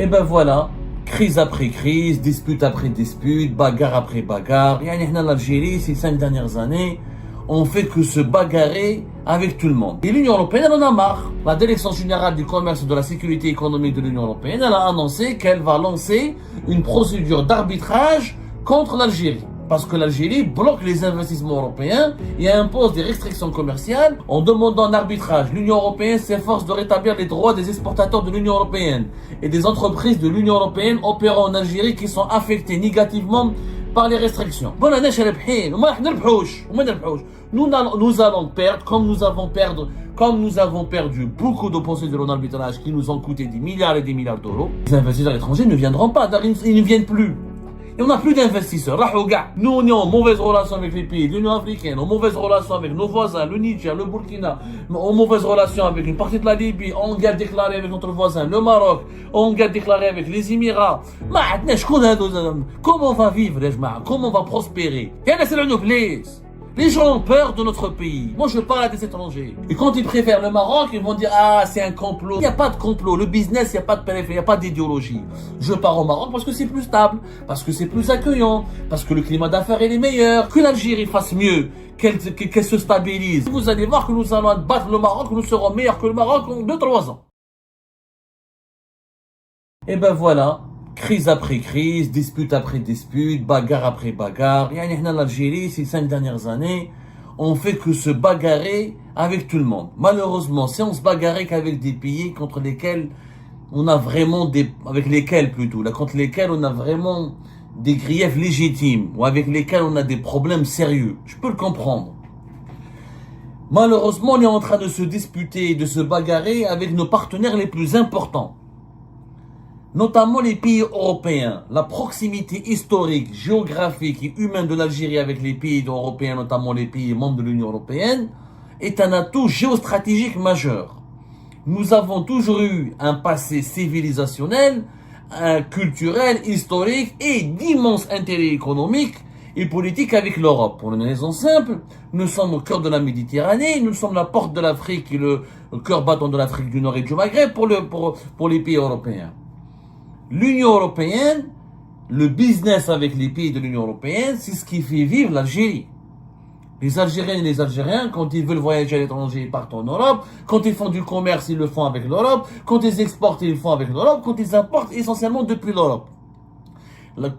Et ben voilà, crise après crise, dispute après dispute, bagarre après bagarre. Yani, l'Algérie, ces 5 dernières années, on fait que se bagarrer avec tout le monde. Et l'Union Européenne, elle en a marre. La Direction Générale du Commerce et de la Sécurité économique de l'Union Européenne, elle a annoncé qu'elle va lancer une procédure d'arbitrage contre l'Algérie. Parce que l'Algérie bloque les investissements européens et impose des restrictions commerciales en demandant un arbitrage. L'Union Européenne s'efforce de rétablir les droits des exportateurs de l'Union Européenne et des entreprises de l'Union Européenne opérant en Algérie qui sont affectées négativement par les restrictions. Nous allons perdre, comme nous avons perdu beaucoup de procédures d'arbitrage qui nous ont coûté des milliards et des milliards d'euros. Les investisseurs étrangers ne viendront pas, ils ne viennent plus. Et on n'a plus d'investisseurs. Nous, on est en mauvaise relation avec les pays de l'Union africaine, en mauvaise relation avec nos voisins, le Niger, le Burkina, en mauvaise relation avec une partie de la Libye, en guerre déclarée avec notre voisin, le Maroc, en guerre déclarée avec les Émirats. Comment on va vivre, comment on va prospérer? Les gens ont peur de notre pays. Moi, je parle à des étrangers. Et quand ils préfèrent le Maroc, ils vont dire, ah, c'est un complot. Il n'y a pas de complot. Le business, il n'y a pas de périphérie, il n'y a pas d'idéologie. Je pars au Maroc parce que c'est plus stable, parce que c'est plus accueillant, parce que le climat d'affaires est meilleur, que l'Algérie fasse mieux, qu'elle se stabilise. Vous allez voir que nous allons battre le Maroc, que nous serons meilleurs que le Maroc en 2-3 ans. Et ben voilà. Crise après crise, dispute après dispute, bagarre après bagarre. Yani, l'Algérie, ces 5 dernières années, on fait que se bagarrer avec tout le monde. Malheureusement, si on se bagarrait qu'avec des pays contre lesquels on a vraiment contre lesquels on a vraiment des griefs légitimes, ou avec lesquels on a des problèmes sérieux, je peux le comprendre. Malheureusement, on est en train de se disputer, de se bagarrer avec nos partenaires les plus importants. Notamment les pays européens. La proximité historique, géographique et humaine de l'Algérie avec les pays européens, notamment les pays membres de l'Union Européenne, est un atout géostratégique majeur. Nous avons toujours eu un passé civilisationnel, culturel, historique et d'immenses intérêts économiques et politiques avec l'Europe. Pour une raison simple, nous sommes au cœur de la Méditerranée, nous sommes la porte de l'Afrique et le cœur battant de l'Afrique du Nord et du Maghreb pour les pays européens. L'Union Européenne, le business avec les pays de l'Union Européenne, c'est ce qui fait vivre l'Algérie. Les Algériens et les Algériens, quand ils veulent voyager à l'étranger, ils partent en Europe. Quand ils font du commerce, ils le font avec l'Europe. Quand ils exportent, ils le font avec l'Europe. Quand ils importent, essentiellement depuis l'Europe. La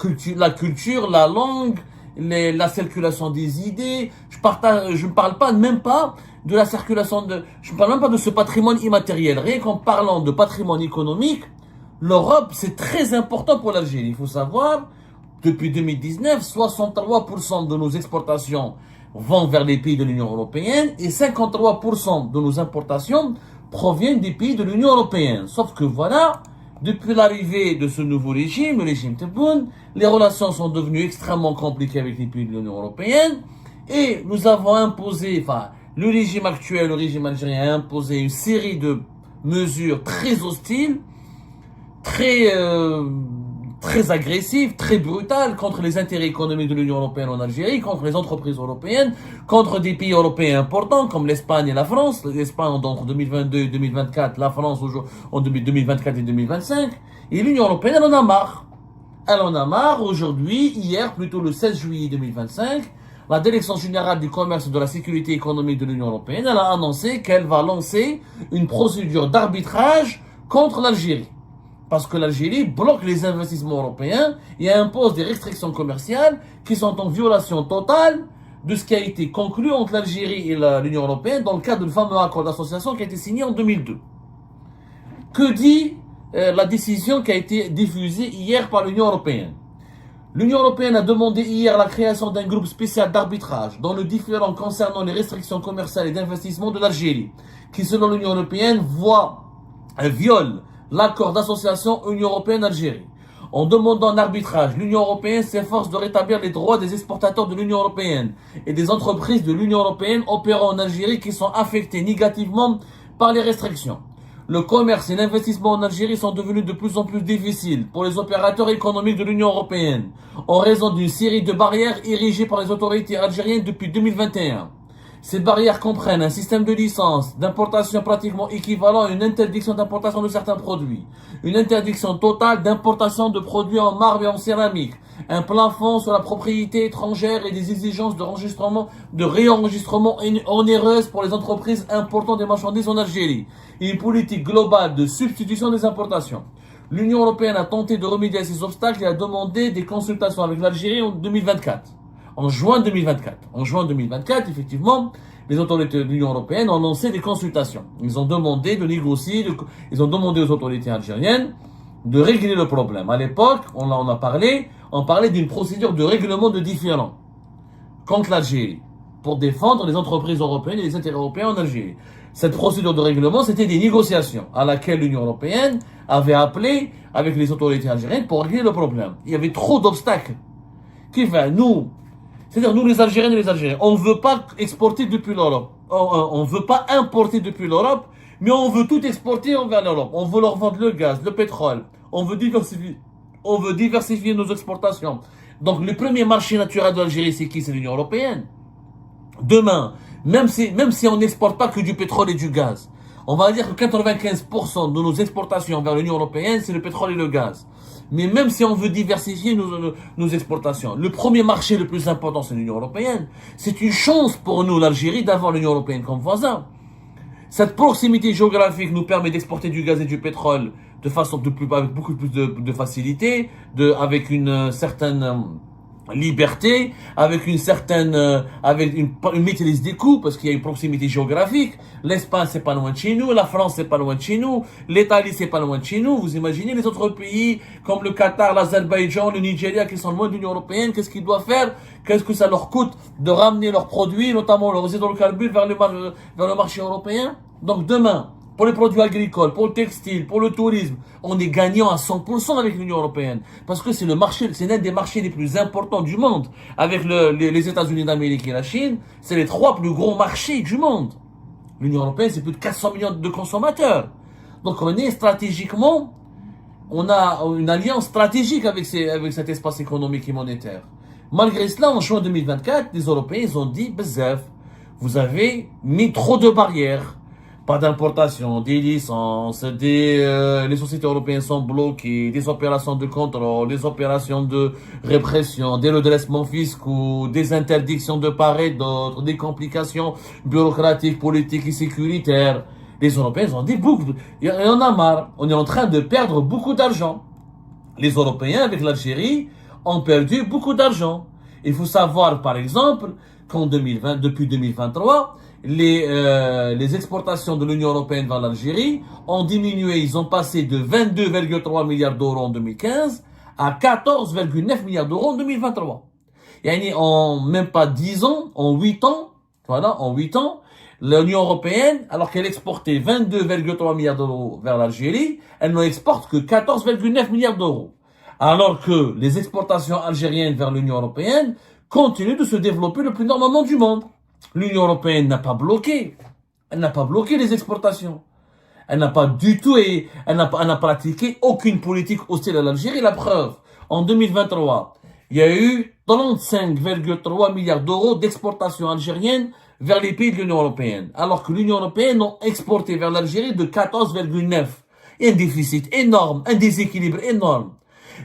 culture, la langue, la circulation des idées. Je ne parle même pas de la circulation je ne parle même pas de ce patrimoine immatériel. Rien qu'en parlant de patrimoine économique, l'Europe, c'est très important pour l'Algérie. Il faut savoir, depuis 2019, 63% de nos exportations vont vers les pays de l'Union Européenne et 53% de nos importations proviennent des pays de l'Union Européenne. Sauf que voilà, depuis l'arrivée de ce nouveau régime, le régime Tebboune, les relations sont devenues extrêmement compliquées avec les pays de l'Union Européenne et nous avons imposé, le régime actuel, le régime algérien a imposé une série de mesures très hostiles, très agressif, très brutal contre les intérêts économiques de l'Union Européenne en Algérie, contre les entreprises européennes, contre des pays européens importants comme l'Espagne et la France. L'Espagne entre 2022 et 2024, la France en 2024 et 2025. Et l'Union Européenne, elle en a marre. Elle en a marre aujourd'hui, hier, plutôt le 16 juillet 2025, la Direction Générale du Commerce et de la Sécurité économique de l'Union Européenne, elle a annoncé qu'elle va lancer une procédure d'arbitrage contre l'Algérie. Parce que l'Algérie bloque les investissements européens et impose des restrictions commerciales qui sont en violation totale de ce qui a été conclu entre l'Algérie et l'Union Européenne dans le cadre du fameux accord d'association qui a été signé en 2002. Que dit la décision qui a été diffusée hier par l'Union Européenne? L'Union Européenne a demandé hier la création d'un groupe spécial d'arbitrage dans le différend concernant les restrictions commerciales et d'investissement de l'Algérie, qui selon l'Union Européenne viole l'accord d'association Union Européenne-Algérie. En demandant un arbitrage, l'Union Européenne s'efforce de rétablir les droits des exportateurs de l'Union Européenne et des entreprises de l'Union Européenne opérant en Algérie qui sont affectées négativement par les restrictions. Le commerce et l'investissement en Algérie sont devenus de plus en plus difficiles pour les opérateurs économiques de l'Union Européenne en raison d'une série de barrières érigées par les autorités algériennes depuis 2021. Ces barrières comprennent un système de licence, d'importation pratiquement équivalent à une interdiction d'importation de certains produits, une interdiction totale d'importation de produits en marbre et en céramique, un plafond sur la propriété étrangère et des exigences de réenregistrement onéreuses pour les entreprises important des marchandises en Algérie, et une politique globale de substitution des importations. L'Union européenne a tenté de remédier à ces obstacles et a demandé des consultations avec l'Algérie en 2024. En juin 2024, effectivement, les autorités de l'Union européenne ont lancé des consultations. Ils ont demandé de négocier, ils ont demandé aux autorités algériennes de régler le problème. À l'époque, on parlait d'une procédure de règlement de différends contre l'Algérie pour défendre les entreprises européennes et les intérêts européens en Algérie. Cette procédure de règlement, c'était des négociations à laquelle l'Union européenne avait appelé avec les autorités algériennes pour régler le problème. Il y avait trop d'obstacles. Qui fait, c'est-à-dire nous les Algériennes et les Algériens, on ne veut pas exporter depuis l'Europe. On ne veut pas importer depuis l'Europe, mais on veut tout exporter vers l'Europe. On veut leur vendre le gaz, le pétrole. On veut diversifier nos exportations. Donc le premier marché naturel de l'Algérie, c'est qui? C'est l'Union européenne. Demain, même si on n'exporte pas que du pétrole et du gaz, on va dire que 95% de nos exportations vers l'Union européenne, c'est le pétrole et le gaz. Mais même si on veut diversifier nos exportations, le premier marché le plus important, c'est l'Union européenne. C'est une chance pour nous, l'Algérie, d'avoir l'Union européenne comme voisin. Cette proximité géographique nous permet d'exporter du gaz et du pétrole de façon avec beaucoup plus de facilité, avec une certaine liberté, avec une maîtrise des coûts, parce qu'il y a une proximité géographique. L'Espagne, c'est pas loin de chez nous, la France, c'est pas loin de chez nous, l'Italie, c'est pas loin de chez nous. Vous imaginez les autres pays, comme le Qatar, l'Azerbaïdjan, le Nigeria, qui sont loin de l'Union européenne, qu'est-ce qu'ils doivent faire? Qu'est-ce que ça leur coûte de ramener leurs produits, notamment leurs hydrocarbures, vers le marché européen? Donc demain, pour les produits agricoles, pour le textile, pour le tourisme, on est gagnant à 100% avec l'Union européenne. Parce que c'est l'un des marchés les plus importants du monde. Avec les États-Unis d'Amérique et la Chine, c'est les 3 plus gros marchés du monde. L'Union européenne, c'est plus de 400 millions de consommateurs. Donc stratégiquement, on a une alliance stratégique avec cet espace économique et monétaire. Malgré cela, en juin 2024, les Européens, ils ont dit, bezef, vous avez mis trop de barrières. Pas d'importation, des licences, les sociétés européennes sont bloquées, des opérations de contrôle, des opérations de répression, des redressements fiscaux, des interdictions de part et d'autre, des complications bureaucratiques, politiques et sécuritaires. Les Européens ont dit, il y en a marre, on est en train de perdre beaucoup d'argent. Les Européens, avec l'Algérie, ont perdu beaucoup d'argent. Il faut savoir, par exemple, depuis 2023, les exportations de l'Union européenne vers l'Algérie ont diminué. Ils ont passé de 22,3 milliards d'euros en 2015 à 14,9 milliards d'euros en 2023. Et en même pas 10 ans, en 8 ans, l'Union européenne, alors qu'elle exportait 22,3 milliards d'euros vers l'Algérie, elle n'exporte que 14,9 milliards d'euros. Alors que les exportations algériennes vers l'Union européenne continuent de se développer le plus normalement du monde. L'Union européenne n'a pas bloqué. Elle n'a pas bloqué les exportations. Elle n'a pas du tout elle n'a pratiqué aucune politique hostile à l'Algérie. La preuve, en 2023, il y a eu 35,3 milliards d'euros d'exportations algériennes vers les pays de l'Union européenne. Alors que l'Union européenne a exporté vers l'Algérie de 14,9. Et un déficit énorme, un déséquilibre énorme.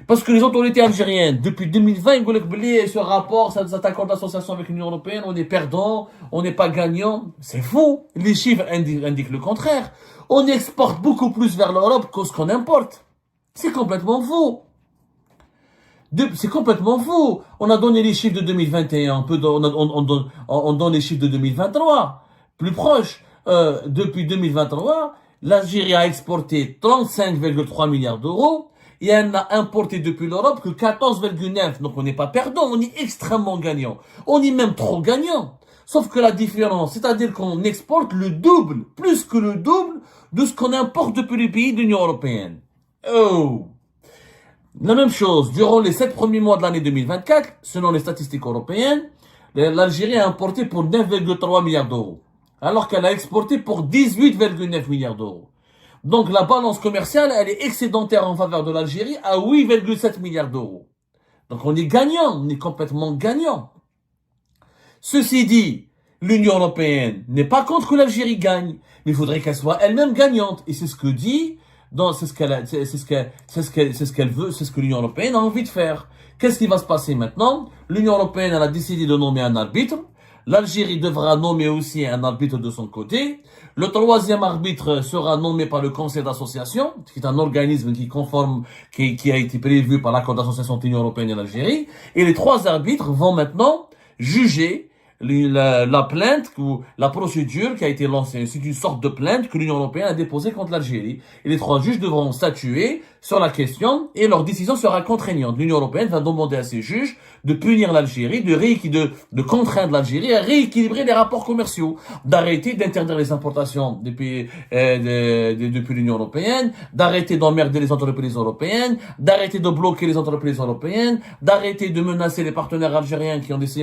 Parce que les autorités algériennes, depuis 2020, ils veulent oublier ce rapport, cet accord d'association avec l'Union européenne, on est perdant, on n'est pas gagnant. C'est faux. Les chiffres indiquent le contraire. On exporte beaucoup plus vers l'Europe que ce qu'on importe. C'est complètement faux. C'est complètement faux. On a donné les chiffres de 2021, on donne les chiffres de 2023. Plus proche, depuis 2023, l'Algérie a exporté 35,3 milliards d'euros. Et elle n'a importé depuis l'Europe que 14,9. Donc on n'est pas perdant, on est extrêmement gagnant. On est même trop gagnant. Sauf que la différence, c'est-à-dire qu'on exporte le double, plus que le double, de ce qu'on importe depuis les pays de l'Union européenne. Oh! La même chose, durant les 7 premiers mois de l'année 2024, selon les statistiques européennes, l'Algérie a importé pour 9,3 milliards d'euros. Alors qu'elle a exporté pour 18,9 milliards d'euros. Donc la balance commerciale, elle est excédentaire en faveur de l'Algérie à 8,7 milliards d'euros. Donc on est gagnant, on est complètement gagnant. Ceci dit, L'Union européenne n'est pas contre que l'Algérie gagne, mais il faudrait qu'elle soit elle-même gagnante. Et c'est ce que dit, c'est ce qu'elle veut, c'est ce que l'Union européenne a envie de faire. Qu'est-ce qui va se passer maintenant? L'Union européenne, elle a décidé de nommer un arbitre. L'Algérie devra nommer aussi un arbitre de son côté. Le troisième arbitre sera nommé par le Conseil d'association, qui est un organisme qui a été prévu par l'accord d'association entre l'Union européenne et l'Algérie. Et les trois arbitres vont maintenant juger la plainte ou la procédure qui a été lancée. C'est une sorte de plainte que l'Union européenne a déposée contre l'Algérie. Et les trois juges devront statuer sur la question et leur décision sera contraignante. L'Union européenne va demander à ses juges de punir l'Algérie, de contraindre l'Algérie à rééquilibrer les rapports commerciaux, d'arrêter d'interdire les importations depuis l'Union européenne, d'arrêter d'emmerder les entreprises européennes, d'arrêter de bloquer les entreprises européennes, d'arrêter de menacer les partenaires algériens qui ont des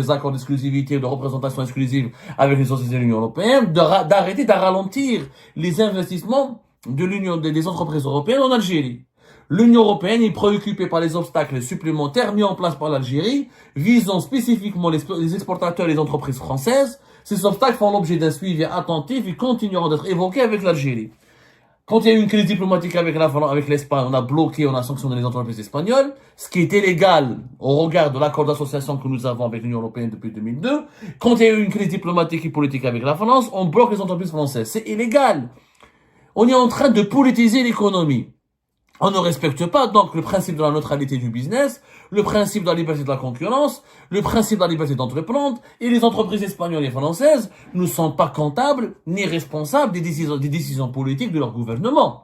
accords d'exclusivité, de représentation exclusive avec les sociétés de l'Union européenne, d'arrêter de ralentir les investissements des entreprises européennes en Algérie. L'Union européenne est préoccupée par les obstacles supplémentaires mis en place par l'Algérie, visant spécifiquement les exportateurs et les entreprises françaises. Ces obstacles font l'objet d'un suivi attentif et continueront d'être évoqués avec l'Algérie. Quand il y a eu une crise diplomatique avec l'Espagne, on a sanctionné les entreprises espagnoles, ce qui était légal au regard de l'accord d'association que nous avons avec l'Union européenne depuis 2002. Quand il y a eu une crise diplomatique et politique avec la France, on bloque les entreprises françaises. C'est illégal. On est en train de politiser l'économie. On ne respecte pas donc le principe de la neutralité du business, le principe de la liberté de la concurrence, le principe de la liberté d'entreprendre, et les entreprises espagnoles et françaises ne sont pas comptables ni responsables des décisions politiques de leur gouvernement.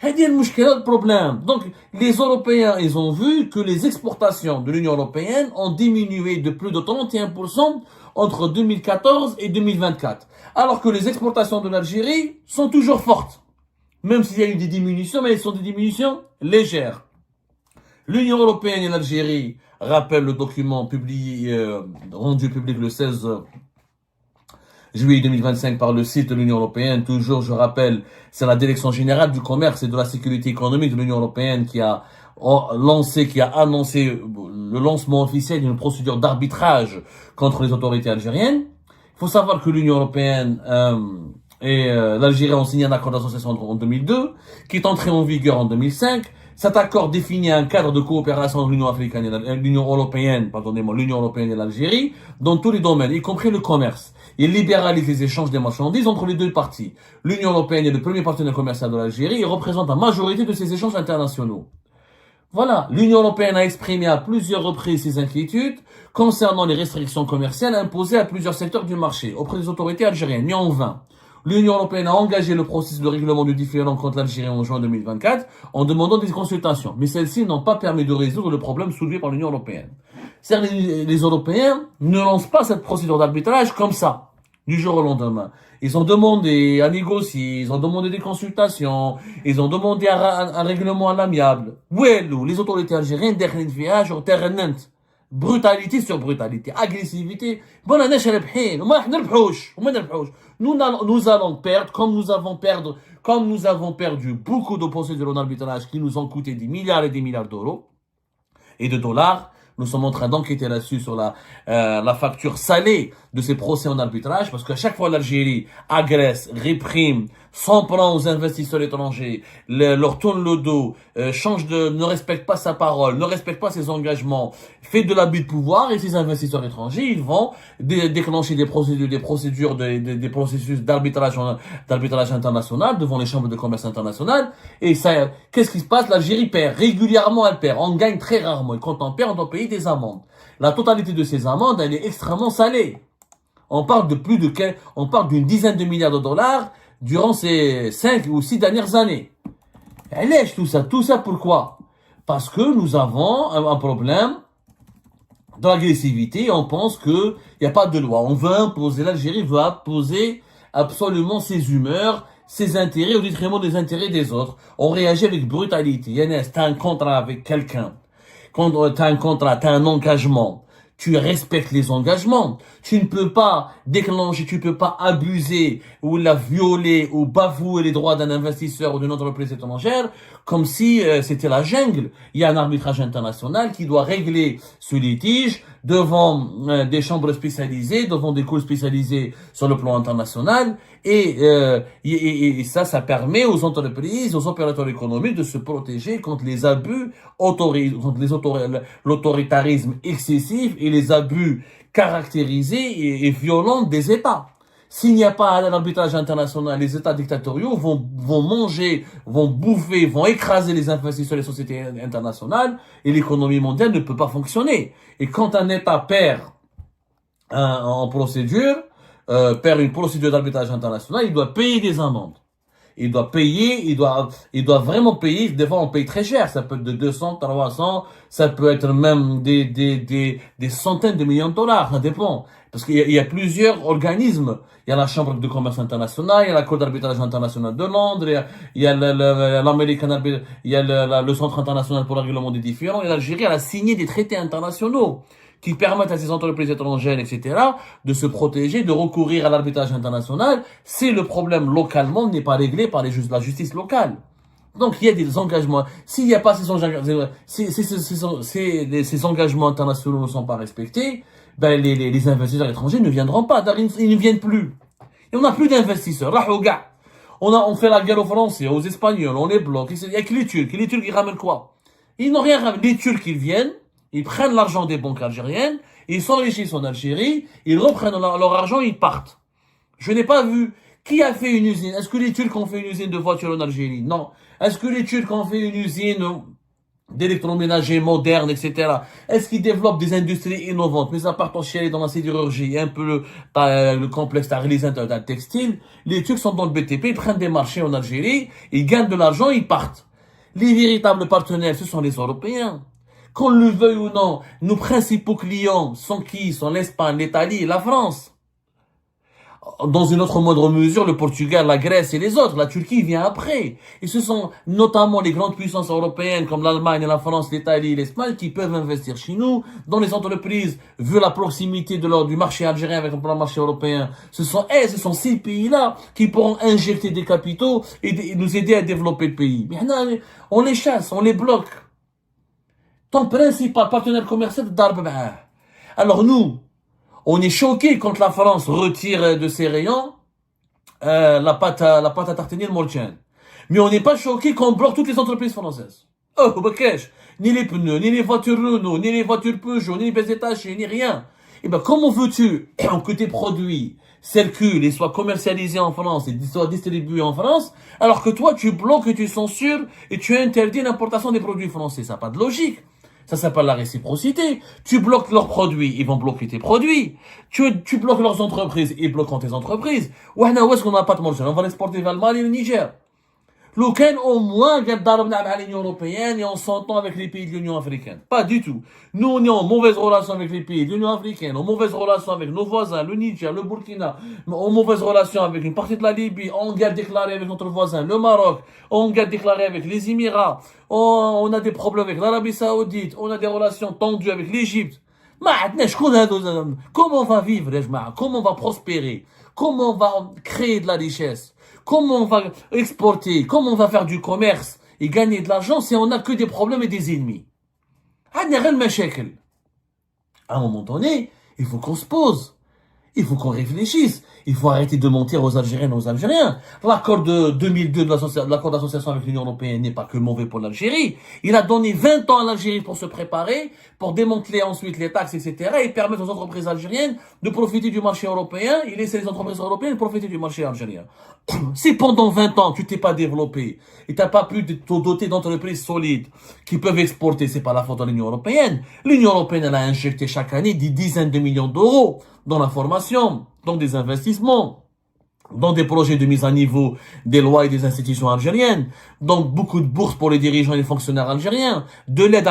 C'est le problème. Donc, les Européens, ils ont vu que les exportations de l'Union européenne ont diminué de plus de 31% entre 2014 et 2024. Alors que les exportations de l'Algérie sont toujours fortes. Même s'il y a eu des diminutions, mais elles sont des diminutions légères. L'Union européenne et l'Algérie rappellent le document rendu public le 16 juillet 2025 par le site de l'Union européenne. Toujours, je rappelle, c'est la Direction générale du commerce et de la sécurité économique de l'Union européenne qui a annoncé le lancement officiel d'une procédure d'arbitrage contre les autorités algériennes. Il faut savoir que l'Union européenne et l'Algérie ont signé un accord d'association en 2002, qui est entré en vigueur en 2005. Cet accord définit un cadre de coopération entre l'Union européenne et l'Algérie dans tous les domaines, y compris le commerce. Il libéralise les échanges des marchandises entre les deux parties. L'Union européenne est le premier partenaire commercial de l'Algérie et représente la majorité de ces échanges internationaux. Voilà, l'Union européenne a exprimé à plusieurs reprises ses inquiétudes concernant les restrictions commerciales imposées à plusieurs secteurs du marché auprès des autorités algériennes, mais en vain. L'Union européenne a engagé le processus de règlement du différend contre l'Algérie en juin 2024 en demandant des consultations. Mais celles-ci n'ont pas permis de résoudre le problème soulevé par l'Union européenne. C'est-à-dire les Européens ne lancent pas cette procédure d'arbitrage comme ça, du jour au lendemain. Ils ont demandé à négocier, ils ont demandé des consultations, ils ont demandé un règlement à l'amiable. Les autorités algériennes, brutalité sur brutalité, agressivité. Nous allons perdre, comme nous avons perdu beaucoup de procédures en arbitrage qui nous ont coûté des milliards et des milliards d'euros et de dollars. Nous sommes en train d'enquêter là-dessus sur la facture salée de ces procès en arbitrage, parce qu'à chaque fois l'Algérie agresse, réprime, s'en prend aux investisseurs étrangers, leur tourne le dos, ne respecte pas sa parole, ne respecte pas ses engagements, fait de l'abus de pouvoir, et ces investisseurs étrangers, ils vont déclencher des processus d'arbitrage international devant les chambres de commerce internationales. Et ça, qu'est-ce qui se passe? L'Algérie perd. Régulièrement, elle perd. On gagne très rarement. Et quand on perd, on doit payer des amendes. La totalité de ces amendes, elle est extrêmement salée. On parle d'une dizaine de milliards de dollars durant ces 5 ou 6 dernières années. Elle lèche tout ça pourquoi? Parce que nous avons un problème dans l'agressivité, on pense qu'il n'y a pas de loi. L'Algérie veut imposer absolument ses humeurs, ses intérêts au détriment des intérêts des autres. On réagit avec brutalité. Yannis, t'as un contrat avec quelqu'un. Quand t'as un contrat, t'as un engagement. Tu respectes les engagements. Tu ne peux pas déclencher, tu peux pas abuser ou la violer ou bafouer les droits d'un investisseur ou d'une entreprise étrangère comme si c'était la jungle. Il y a un arbitrage international qui doit régler ce litige devant des chambres spécialisées, devant des cours spécialisés sur le plan international, et ça permet aux entreprises, aux opérateurs économiques de se protéger contre les abus contre l'autoritarisme excessif et les abus caractérisés et violents des États. S'il n'y a pas un arbitrage international, les États dictatoriaux vont manger, vont bouffer, vont écraser les investisseurs des sociétés internationales et l'économie mondiale ne peut pas fonctionner. Et quand un État perd en procédure, perd une procédure d'arbitrage international, il doit payer des amendes. Il doit payer, il doit vraiment payer. Des fois, on paye très cher. Ça peut être de 200, 300, ça peut être même des centaines de millions de dollars. Ça dépend. Parce qu'il y a plusieurs organismes. Il y a la Chambre de commerce internationale, il y a la Cour d'arbitrage internationale de Londres, il y a le Centre international pour le règlement des différends. Et l'Algérie, elle a signé des traités internationaux qui permettent à ces entreprises étrangères, etc., de se protéger, de recourir à l'arbitrage international si le problème localement n'est pas réglé par la justice locale. Donc, il y a des engagements. S'il n'y a pas ces engagements internationaux ne sont pas respectés, ben, les investisseurs étrangers ne viendront pas. Ils ne viennent plus. Et on n'a plus d'investisseurs. On fait la guerre aux Français, aux Espagnols, on les bloque. Il y a que les Turcs. Les Turcs, ils ramènent quoi? Ils n'ont rien ramené. Les Turcs, ils viennent. Ils prennent l'argent des banques algériennes, ils s'enrichissent en Algérie, ils reprennent leur argent et ils partent. Je n'ai pas vu qui a fait une usine. Est-ce que les Turcs ont fait une usine de voitures en Algérie? Non. Est-ce que les Turcs ont fait une usine d'électroménager moderne, etc. Est-ce qu'ils développent des industries innovantes? Mais à part chier dans la sidérurgie, un peu le complexe d'un textile, les Turcs sont dans le BTP, ils prennent des marchés en Algérie, ils gagnent de l'argent, ils partent. Les véritables partenaires, ce sont les Européens. Qu'on le veuille ou non, nos principaux clients sont qui? Sont l'Espagne, l'Italie et la France. Dans une autre moindre mesure, le Portugal, la Grèce et les autres. La Turquie vient après. Et ce sont notamment les grandes puissances européennes comme l'Allemagne, la France, l'Italie et l'Espagne qui peuvent investir chez nous. Dans les entreprises, vu la proximité du marché algérien avec le marché européen, ce sont ces pays-là qui pourront injecter des capitaux et nous aider à développer le pays. Mais on les chasse, on les bloque. Ton principal partenaire commercial, alors nous, on est choqués quand la France retire de ses rayons la pâte à tartiner le Molchen. Mais on n'est pas choqués quand on bloque toutes les entreprises françaises. Oh, Bakesh, ni les pneus, ni les voitures Renault, ni les voitures Peugeot, ni les pièces détachées, ni rien. Eh ben, comment veux-tu que tes produits circulent et soient commercialisés en France et soient distribués en France, alors que toi, tu bloques et tu censures et tu interdis l'importation des produits français? Ça n'a pas de logique. Ça s'appelle la réciprocité. Tu bloques leurs produits, ils vont bloquer tes produits. Tu bloques leurs entreprises, ils bloqueront tes entreprises. Où est-ce qu'on n'a pas de marché? On va l'exporter vers le Mali et le Niger. L'Ukraine, au moins, garde avec l'Union européenne et on s'entend avec les pays de l'Union africaine. Pas du tout. Nous, on est en mauvaise relation avec les pays de l'Union africaine, en mauvaise relation avec nos voisins, le Niger, le Burkina, en mauvaise relation avec une partie de la Libye, en guerre déclarée avec notre voisin, le Maroc, en guerre déclarée avec les Émirats, on a des problèmes avec l'Arabie Saoudite, on a des relations tendues avec l'Égypte. Comment on va vivre, comment on va prospérer, comment on va créer de la richesse, comment on va exporter, comment on va faire du commerce et gagner de l'argent si on n'a que des problèmes et des ennemis. À un moment donné, il faut qu'on se pose. Il faut qu'on réfléchisse. Il faut arrêter de mentir aux Algériennes et aux Algériens. L'accord de 2002 l'accord d'association avec l'Union européenne n'est pas que mauvais pour l'Algérie. Il a donné 20 ans à l'Algérie pour se préparer, pour démanteler ensuite les taxes, etc. et permettre aux entreprises algériennes de profiter du marché européen et laisser les entreprises européennes profiter du marché algérien. Si pendant 20 ans tu t'es pas développé et t'as pas pu te doter d'entreprises solides qui peuvent exporter, c'est pas la faute de l'Union européenne. L'Union européenne, elle a injecté chaque année des dizaines de millions d'euros dans la formation, dans des investissements, dans des projets de mise à niveau des lois et des institutions algériennes, dans beaucoup de bourses pour les dirigeants et les fonctionnaires algériens, de l'aide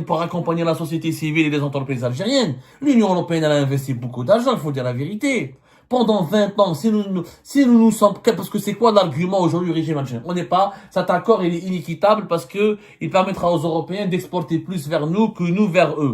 pour accompagner la société civile et les entreprises algériennes. L'Union européenne, elle a investi beaucoup d'argent, il faut dire la vérité. Pendant 20 ans, si nous sommes, parce que c'est quoi l'argument aujourd'hui du régime algérien? On n'est pas, cet accord, il est inéquitable parce que il permettra aux Européens d'exporter plus vers nous que nous vers eux.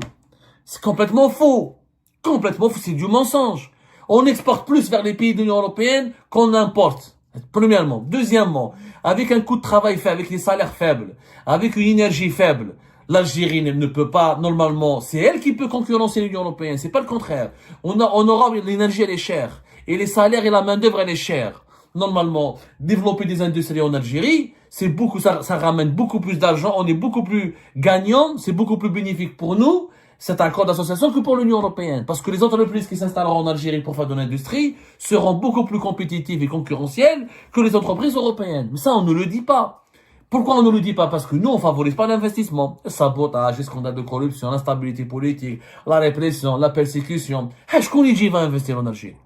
C'est complètement faux. Complètement faux, c'est du mensonge. On exporte plus vers les pays de l'Union européenne qu'on importe. Premièrement. Deuxièmement, avec un coût de travail faible, avec des salaires faibles, avec une énergie faible, l'Algérie ne peut pas, normalement, c'est elle qui peut concurrencer l'Union européenne, c'est pas le contraire. En Europe, l'énergie, elle est chère. Et les salaires et la main-d'œuvre, elle est chère. Normalement, développer des industries en Algérie, c'est beaucoup, ça ramène beaucoup plus d'argent, on est beaucoup plus gagnant, c'est beaucoup plus bénéfique pour nous, cet accord d'association, que pour l'Union européenne. Parce que les entreprises qui s'installeront en Algérie pour faire de l'industrie seront beaucoup plus compétitives et concurrentielles que les entreprises européennes. Mais ça, on ne le dit pas. Pourquoi on ne le dit pas? Parce que nous, on favorise pas l'investissement. Le sabotage, les scandales de corruption, l'instabilité politique, la répression, la persécution. Je connais qui va investir en Algérie.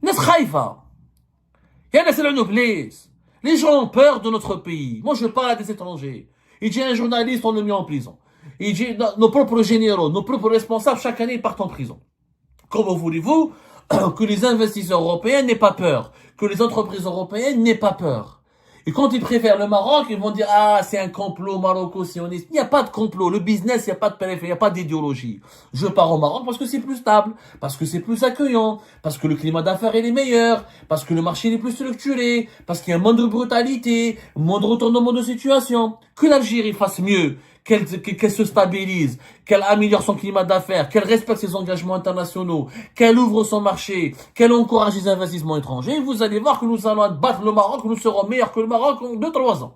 Nas khaifa. Les gens ont peur de notre pays. Moi, je parle à des étrangers. Il dit un journaliste, on le met en prison. Il dit nos propres généraux, nos propres responsables, chaque année, ils partent en prison. Comment voulez-vous que les investisseurs européens n'aient pas peur, que les entreprises européennes n'aient pas peur? Et quand ils préfèrent le Maroc, ils vont dire, ah, c'est un complot maroco-sioniste. Il n'y a pas de complot. Le business, il n'y a pas de périphérie, il n'y a pas d'idéologie. Je pars au Maroc parce que c'est plus stable, parce que c'est plus accueillant, parce que le climat d'affaires est meilleur, parce que le marché est plus structuré, parce qu'il y a moins de brutalité, moins de retournement de situation. Que l'Algérie fasse mieux, qu'elle se stabilise, qu'elle améliore son climat d'affaires, qu'elle respecte ses engagements internationaux, qu'elle ouvre son marché, qu'elle encourage les investissements étrangers, vous allez voir que nous allons battre le Maroc, que nous serons meilleurs que le Maroc en 2-3 ans.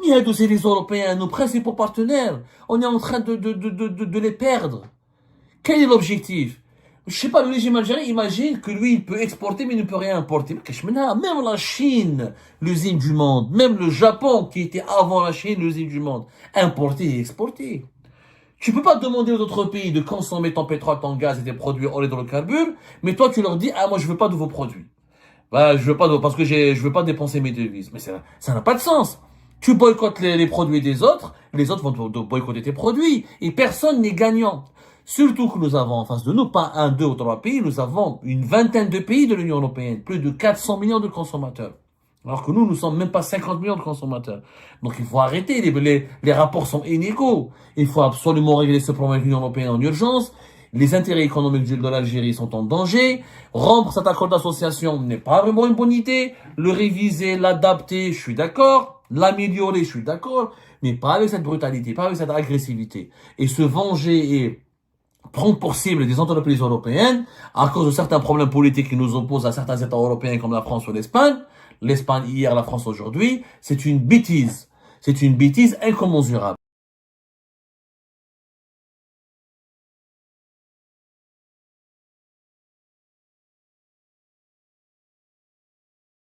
Mais c'est les Européens, nos principaux partenaires. On est en train de les perdre. Quel est l'objectif? Je sais pas, le régime algérien imagine que lui, il peut exporter, mais il ne peut rien importer. Même la Chine, l'usine du monde, même le Japon, qui était avant la Chine, l'usine du monde, importer et exporter. Tu peux pas demander aux autres pays de consommer ton pétrole, ton gaz et tes produits hydrocarbures, mais toi, tu leur dis, ah, moi, je veux pas de vos produits. Bah, je veux pas parce que je veux pas dépenser mes devises. Mais ça n'a pas de sens. Tu boycottes les produits des autres, les autres vont boycotter tes produits. Et personne n'est gagnant. Surtout que nous avons en face de nous, pas un, deux ou trois pays, nous avons une vingtaine de pays de l'Union européenne, plus de 400 millions de consommateurs. Alors que nous sommes même pas 50 millions de consommateurs. Donc il faut arrêter, les rapports sont inégaux. Il faut absolument régler ce problème avec l'Union européenne en urgence. Les intérêts économiques de l'Algérie sont en danger. Rompre cet accord d'association n'est pas vraiment une bonne idée. Le réviser, l'adapter, je suis d'accord. L'améliorer, je suis d'accord. Mais pas avec cette brutalité, pas avec cette agressivité. Et se venger et prendre pour cible des entreprises européennes à cause de certains problèmes politiques qui nous opposent à certains États européens comme la France ou l'Espagne. L'Espagne hier, la France aujourd'hui, c'est une bêtise. C'est une bêtise incommensurable.